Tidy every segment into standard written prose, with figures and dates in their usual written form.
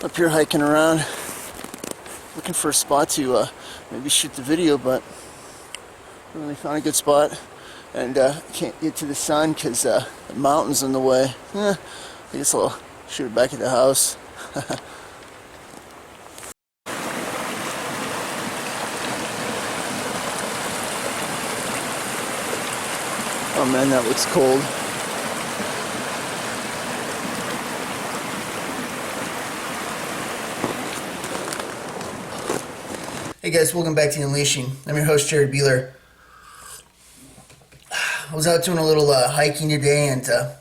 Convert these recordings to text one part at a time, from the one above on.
Up here hiking around, looking for a spot to maybe shoot the video, but I really found a good spot, and can't get to the sun because the mountain's in the way. I guess I'll shoot it back at the house. Oh man, that looks cold. Hey guys, welcome back to Unleashing. I'm your host, Jared Beeler. I was out doing a little hiking today, and I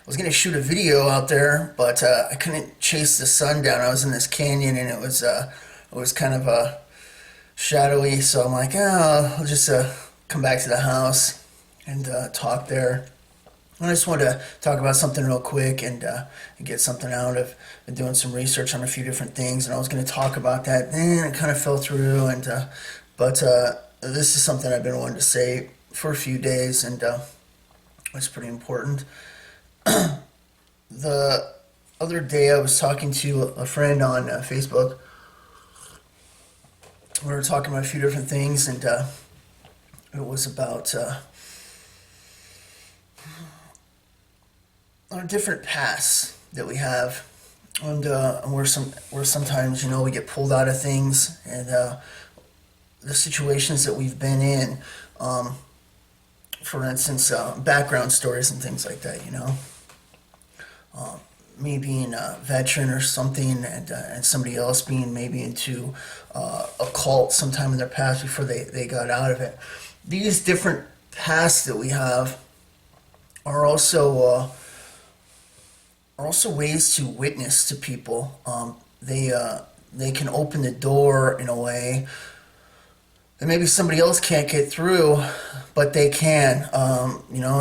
was going to shoot a video out there, but I couldn't chase the sun down. I was in this canyon, and it was kind of shadowy, so I'm like, I'll just come back to the house and talk there. I just wanted to talk about something real quick and get something out of doing some research on a few different things, and I was going to talk about that. Then it kind of fell through, but this is something I've been wanting to say for a few days, and it's pretty important. The other day I was talking to a friend on Facebook. We were talking about a few different things, and it was about our different paths that we have, and where sometimes we get pulled out of things, and the situations that we've been in. For instance, background stories and things like that. Me being a veteran or something, and somebody else being maybe into a cult sometime in their past before they got out of it. These different paths that we have are also ways to witness to people. They can open the door in a way that maybe somebody else can't get through, but they can.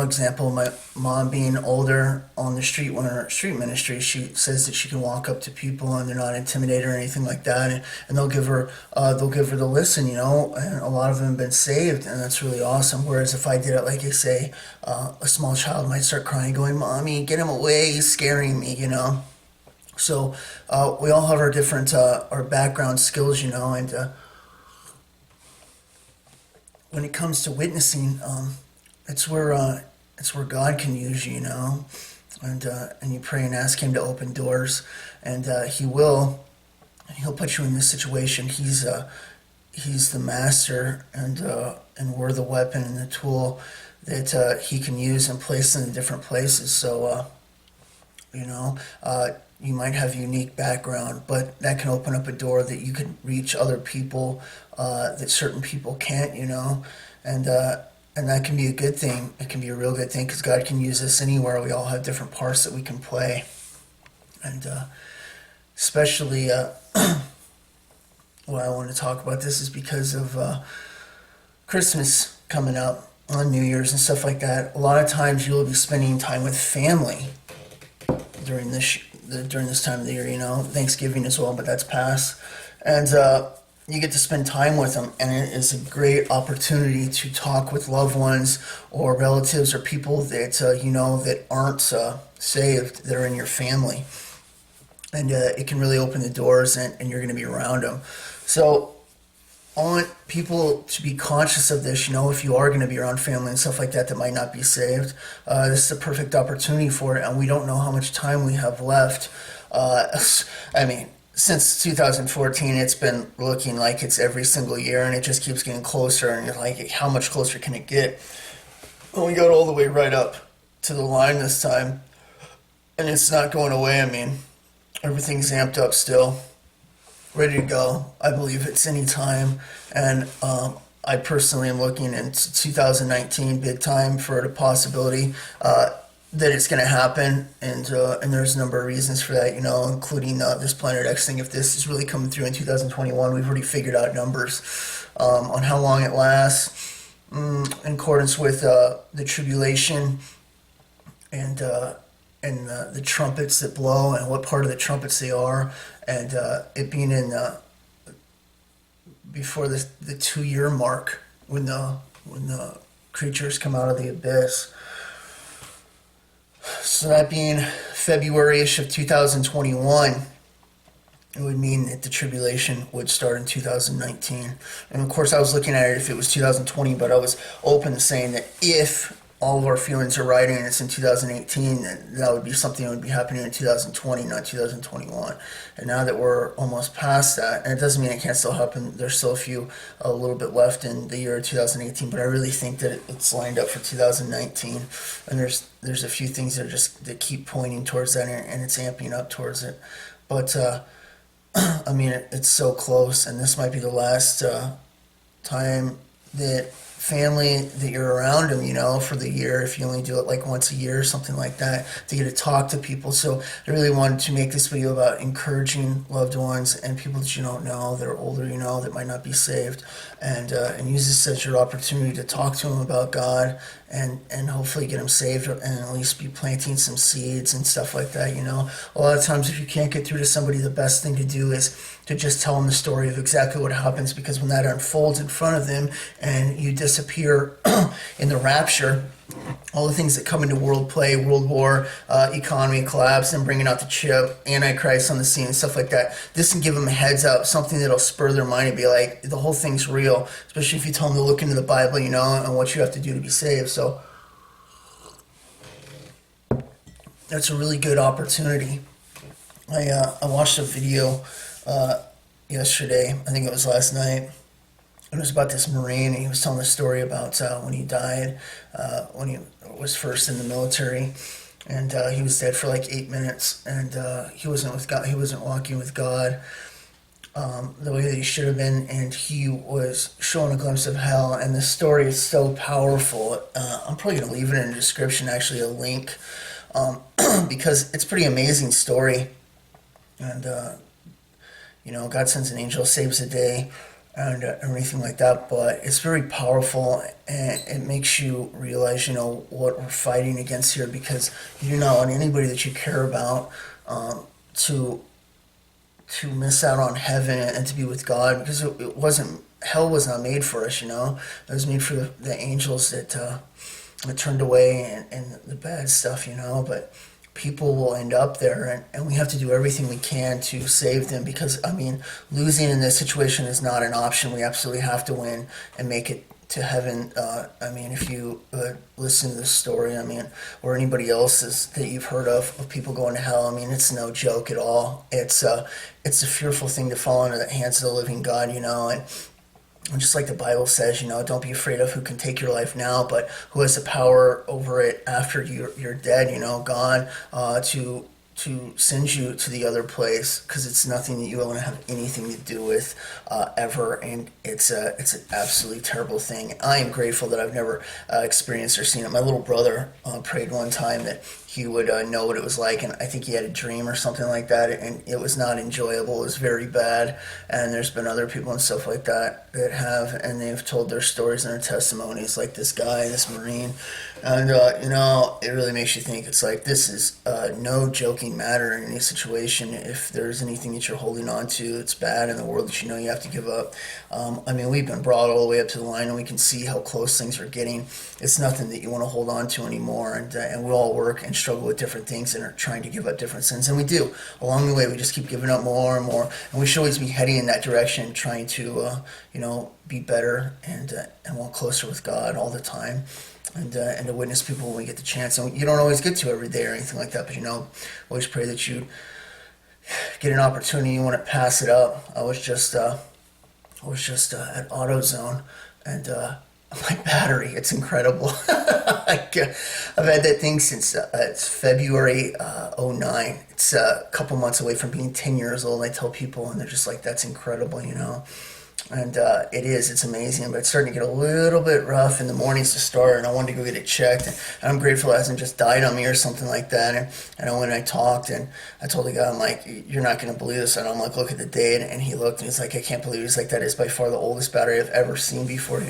Example, my mom being older on the street, when her street ministry, she says that she can walk up to people and they're not intimidated or anything like that, and they'll give her the listen, and a lot of them have been saved, and that's really awesome. Whereas if I did it, like I say, a small child might start crying, going, "Mommy, get him away, he's scaring me," So we all have our different our background skills, and when it comes to witnessing, it's where God can use you, and you pray and ask Him to open doors, and He will. He'll put you in this situation. He's the master, and we're the weapon and the tool that He can use and place in different places. So you might have a unique background, but that can open up a door that you can reach other people that certain people can't, and that can be a good thing. It can be a real good thing because God can use us anywhere. We all have different parts that we can play, and especially why I want to talk about this is because of Christmas coming up on New Year's and stuff like that. A lot of times you'll be spending time with family during this time of the year, Thanksgiving as well, but that's past. And you get to spend time with them, and it is a great opportunity to talk with loved ones or relatives or people that, that aren't saved, that are in your family. And it can really open the doors, and you're going to be around them. So I want people to be conscious of this, if you are going to be around family and stuff like that might not be saved. This is a perfect opportunity for it, and we don't know how much time we have left. Since 2014, it's been looking like it's every single year, and it just keeps getting closer, and you're like, how much closer can it get? Well, we got all the way right up to the line this time, and it's not going away. Everything's amped up still, ready to go. I believe it's any time, and I personally am looking into 2019 big time for the possibility that it's going to happen, and there's a number of reasons for that, including this Planet X thing. If this is really coming through in 2021, we've already figured out numbers on how long it lasts, in accordance with the Tribulation and the trumpets that blow and what part of the trumpets they are, and it being in before the 2-year mark when the creatures come out of the abyss. So that being February-ish of 2021, it would mean that the tribulation would start in 2019. And of course, I was looking at it if it was 2020, but I was open to saying that if all of our feelings are right and it's in 2018, then that would be something that would be happening in 2020, not 2021. And now that we're almost past that, and it doesn't mean it can't still happen, there's still a little bit left in the year 2018, but I really think that it's lined up for 2019. And there's a few things that keep pointing towards that, and it's amping up towards it. But I mean, it's so close, and this might be the last time that family that you're around them, for the year, if you only do it like once a year or something like that, to get to talk to people. So I really wanted to make this video about encouraging loved ones and people that you don't know, that are older, that might not be saved, and use this as your opportunity to talk to them about God and hopefully get them saved, and at least be planting some seeds and stuff like that. A lot of times if you can't get through to somebody, the best thing to do is to just tell them the story of exactly what happens, because when that unfolds in front of them and you disappear in the rapture, all the things that come into world war, economy collapse, and bringing out the chip, Antichrist on the scene and stuff like that, this can give them a heads up, something that'll spur their mind and be like, the whole thing's real, especially if you tell them to look into the Bible, and what you have to do to be saved. So that's a really good opportunity. I watched a video yesterday, I think it was last night. It was about this Marine, and he was telling a story about when he died, when he was first in the military, and he was dead for like 8 minutes, and he wasn't with God, he wasn't walking with God the way that he should have been, and he was showing a glimpse of hell, and the story is so powerful. I'm probably going to leave it in the description, actually, a link, because it's a pretty amazing story, and God sends an angel, saves the day, and everything like that, but it's very powerful, and it makes you realize, what we're fighting against here, because you do not want anybody that you care about to miss out on heaven and to be with God, because hell was not made for us, it was made for the angels that turned away, and the bad stuff, but people will end up there, and we have to do everything we can to save them, because losing in this situation is not an option. We absolutely have to win and make it to heaven. If you listen to this story, or anybody else's that you've heard of people going to hell, it's no joke at all. It's a fearful thing to fall into the hands of the living God, and just like the Bible says, don't be afraid of who can take your life now, but who has the power over it after you're dead, God, to send you to the other place, because it's nothing that you want to have anything to do with ever, and it's an absolutely terrible thing. I am grateful that I've never experienced or seen it. My little brother prayed one time that he would know what it was like, and I think he had a dream or something like that, and it was not enjoyable. It was very bad, and there's been other people and stuff like that have, and they've told their stories and their testimonies, like this guy, this Marine, and it really makes you think. It's like, this is no joking matter in any situation. If there's anything that you're holding on to, it's bad in the world that you have to give up. We've been brought all the way up to the line, and we can see how close things are getting. It's nothing that you want to hold on to anymore, and we all work and struggle with different things and are trying to give up different sins, and we do. Along the way, we just keep giving up more and more, and we should always be heading in that direction, trying to be better and walk closer with God all the time, and to witness people when we get the chance. And you don't always get to every day or anything like that, but always pray that you get an opportunity. You want to pass it up. I was just at AutoZone, and my battery, it's incredible. I've had that thing since it's February 09. It's a couple months away from being 10 years old. I tell people, and they're just like, that's incredible, And it's amazing, but it's starting to get a little bit rough in the mornings to start, and I wanted to go get it checked, and I'm grateful it hasn't just died on me or something like that. And I went and I talked, and I told the guy, I'm like, you're not going to believe this, and I'm like, look at the date, and he looked, and he's like, I can't believe it. He's like, that is by far the oldest battery I've ever seen before, and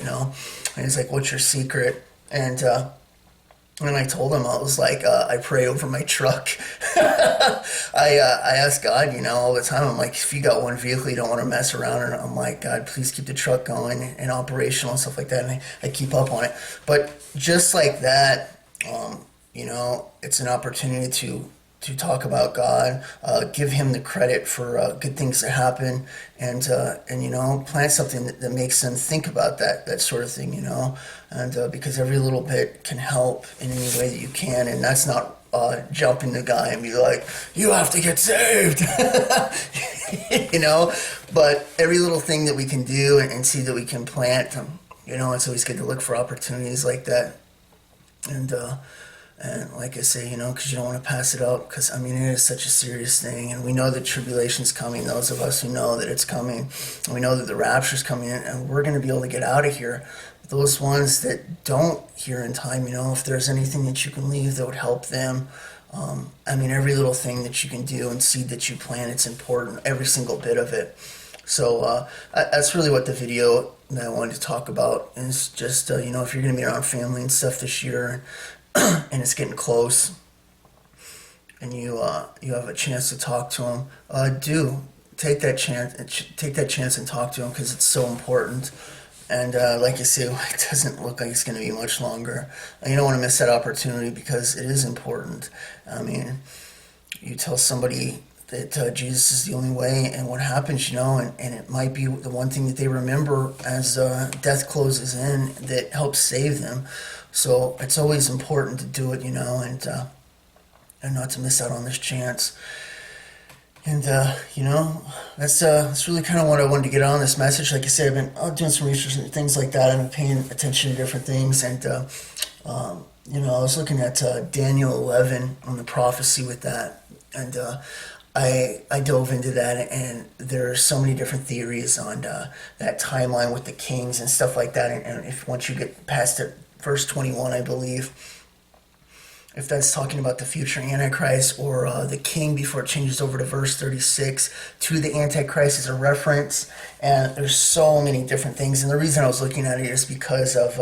he's like, what's your secret? And I told him, I was like, I pray over my truck. I ask God, all the time. I'm like, if you got one vehicle, you don't want to mess around. And I'm like, God, please keep the truck going and operational and stuff like that. And I keep up on it. But just like that, it's an opportunity to talk about God, give Him the credit for good things that happen, and you know, plant something that makes them think about that sort of thing, you know, and because every little bit can help in any way that you can, and that's not jumping the guy and be like, you have to get saved, you know, but every little thing that we can do and see that we can plant, you know, it's always good to look for opportunities like that, and like I say, you know, because you don't want to pass it up, because, I mean, it is such a serious thing, and we know that tribulation's coming, those of us who know that it's coming, and we know that the rapture's coming in, and we're going to be able to get out of here. Those ones that don't hear in time, you know, if there's anything that you can leave that would help them, I mean, every little thing that you can do and seed that you plant, it's important, every single bit of it. So that's really what the video that I wanted to talk about is just, you know, if you're going to be around family and stuff this year, and it's getting close, and you have a chance to talk to them, do take that chance and talk to them, because it's so important. And like you say, it doesn't look like it's going to be much longer. And you don't want to miss that opportunity, because it is important. I mean, you tell somebody that Jesus is the only way, and what happens, you know, and it might be the one thing that they remember as death closes in that helps save them. So it's always important to do it, you know, and not to miss out on this chance. And, you know, that's really kind of what I wanted to get on this message. Like I said, I've been doing some research and things like that. I've been paying attention to different things. And, you know, I was looking at Daniel 11 on the prophecy with that. And I dove into that. And there are so many different theories on that timeline with the kings and stuff like that. And if once you get past it, verse 21, I believe, if that's talking about the future Antichrist or the king before it changes over to verse 36 to the Antichrist is a reference. And there's so many different things. And the reason I was looking at it is because of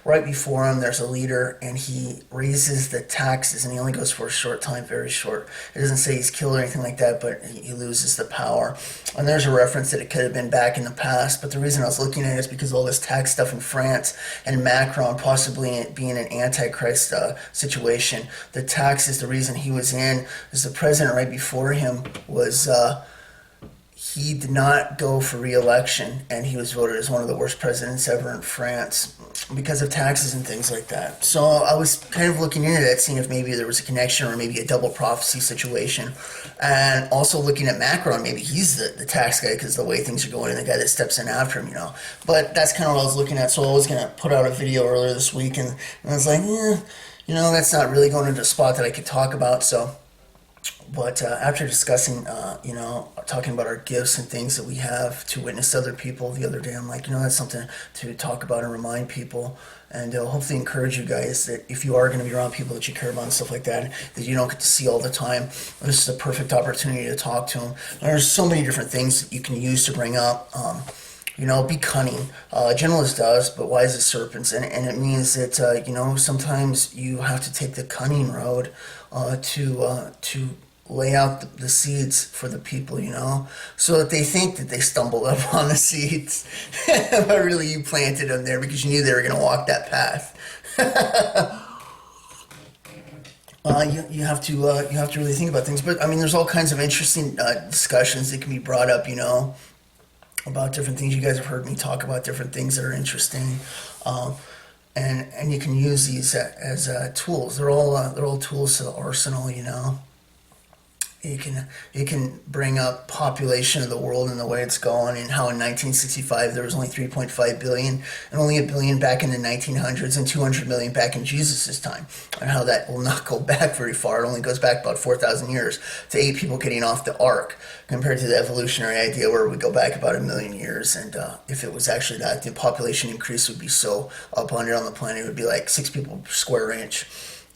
right before him, there's a leader, and he raises the taxes, and he only goes for a short time, very short. It doesn't say he's killed or anything like that, but he loses the power. And there's a reference that it could have been back in the past. But the reason I was looking at it is because of all this tax stuff in France and Macron possibly being an Antichrist situation. The tax is the reason he was in, because the president right before him was... he did not go for re-election, and he was voted as one of the worst presidents ever in France because of taxes and things like that. So I was kind of looking into that, seeing if maybe there was a connection or maybe a double prophecy situation. And also looking at Macron, maybe he's the tax guy because the way things are going and the guy that steps in after him, you know. But that's kind of what I was looking at. So I was going to put out a video earlier this week, and I was like, you know, that's not really going into a spot that I could talk about, so... But after discussing, you know, talking about our gifts and things that we have to witness to other people the other day, I'm like, you know, that's something to talk about and remind people, and hopefully encourage you guys that if you are going to be around people that you care about and stuff like that, that you don't get to see all the time, this is a perfect opportunity to talk to them. And there's so many different things that you can use to bring up. You know, be cunning. Gentleness does, but wise as serpents. And it means that, you know, sometimes you have to take the cunning road to lay out the seeds for the people, you know, so that they think that they stumbled up on the seeds, but really you planted them there because you knew they were going to walk that path. You have to really think about things. But I mean, there's all kinds of interesting discussions that can be brought up, you know, about different things. You guys have heard me talk about different things that are interesting, and you can use these as tools. They're all tools to the arsenal, you know. You can bring up population of the world and the way it's going, and how in 1965 there was only 3.5 billion, and only a billion back in the 1900s, and 200 million back in Jesus' time, and how that will not go back very far. It only goes back about 4,000 years to 8 people getting off the ark, compared to the evolutionary idea where we go back about 1 million years. And if it was actually that, the population increase would be so abundant on the planet, it would be like 6 people per square inch.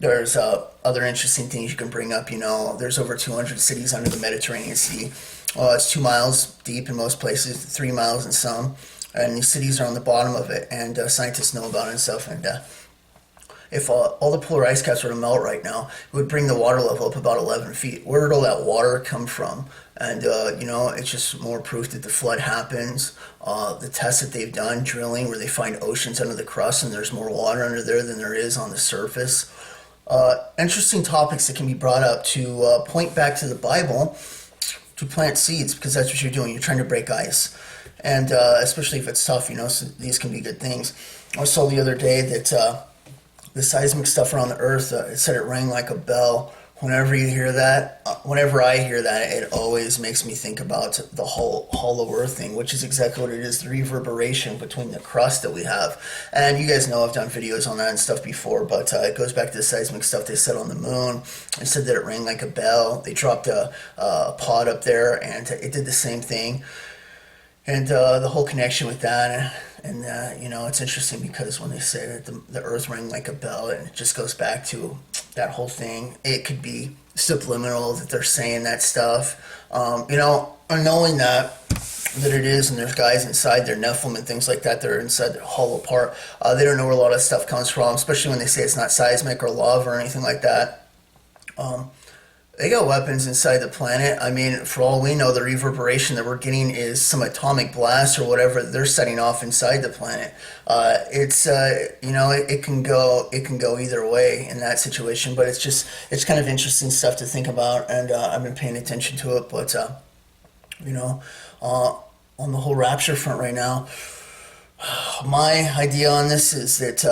There's other interesting things you can bring up. You know, there's over 200 cities under the Mediterranean Sea. It's 2 miles deep in most places, 3 miles in some, and these cities are on the bottom of it, and scientists know about it and stuff. And if all the polar ice caps were to melt right now, it would bring the water level up about 11 feet. Where did all that water come from? And, you know, it's just more proof that the flood happens. The tests that they've done, drilling, where they find oceans under the crust, and there's more water under there than there is on the surface. Interesting topics that can be brought up to point back to the Bible to plant seeds, because that's what you're doing. You're trying to break ice, and especially if it's tough, so these can be good things. I saw the other day that the seismic stuff around the Earth, it said it rang like a bell. Whenever you hear that, whenever I hear that, it always makes me think about the whole hollow earth thing, which is exactly what it is, the reverberation between the crust that we have. And you guys know I've done videos on that and stuff before, but it goes back to the seismic stuff they said on the moon. They said that it rang like a bell. They dropped a pod up there, and it did the same thing. And the whole connection with that, and it's interesting because when they say that the earth rang like a bell, and it just goes back to that whole thing. It could be subliminal that they're saying that stuff, and knowing that it is, and there's guys inside there, Nephilim and things like that, that are inside the hollow part. They don't know where a lot of stuff comes from, especially when they say it's not seismic or lava or anything like that. They got weapons inside the planet. I mean, for all we know, the reverberation that we're getting is some atomic blast or whatever they're setting off inside the planet. It can go either way in that situation. But it's kind of interesting stuff to think about, and I've been paying attention to it. But on the whole rapture front right now, my idea on this is that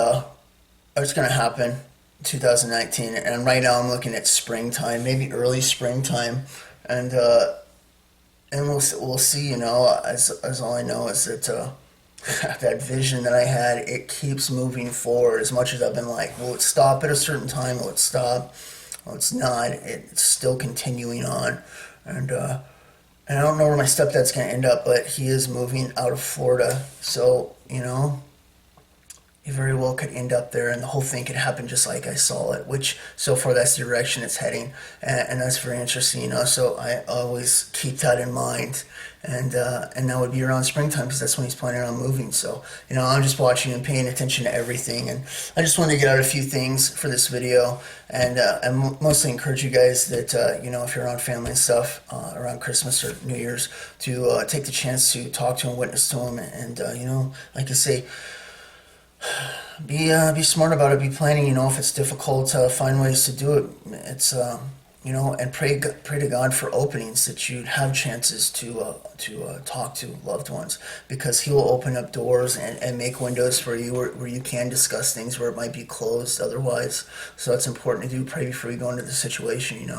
it's going to happen 2019, and right now I'm looking at springtime, maybe early springtime, and we'll see. As all I know is that that vision that I had, it keeps moving forward. As much as I've been like, will it stop at a certain time? Will it stop? Well, it's not. It's still continuing on, and I don't know where my stepdad's gonna end up, but he is moving out of Florida, so he very well could end up there, and the whole thing could happen just like I saw it, which so far that's the direction it's heading, and that's very interesting, So I always keep that in mind, and that would be around springtime because that's when he's planning on moving. So I'm just watching and paying attention to everything, and I just wanted to get out a few things for this video, and mostly encourage you guys that if you're around family and stuff around Christmas or New Year's, to take the chance to talk to him, witness to him, and like I say, be smart about it. Be planning. If it's difficult, find ways to do it. It's and pray to God for openings, that you have chances to talk to loved ones, because He will open up doors and make windows for you where you can discuss things where it might be closed otherwise. So it's important to do. Pray before you go into the situation,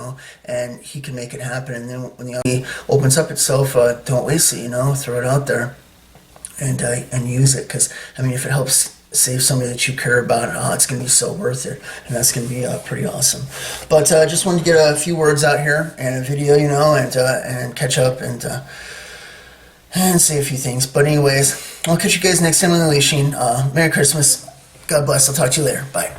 and He can make it happen. And then when the opportunity opens up itself, don't waste it. Throw it out there and use it, because if it helps save somebody that you care about, it's going to be so worth it, and that's going to be pretty awesome. But just wanted to get a few words out here and a video, and catch up and say a few things. But anyways, I'll catch you guys next time on the Unleashing. Merry Christmas. God bless. I'll talk to you later. Bye.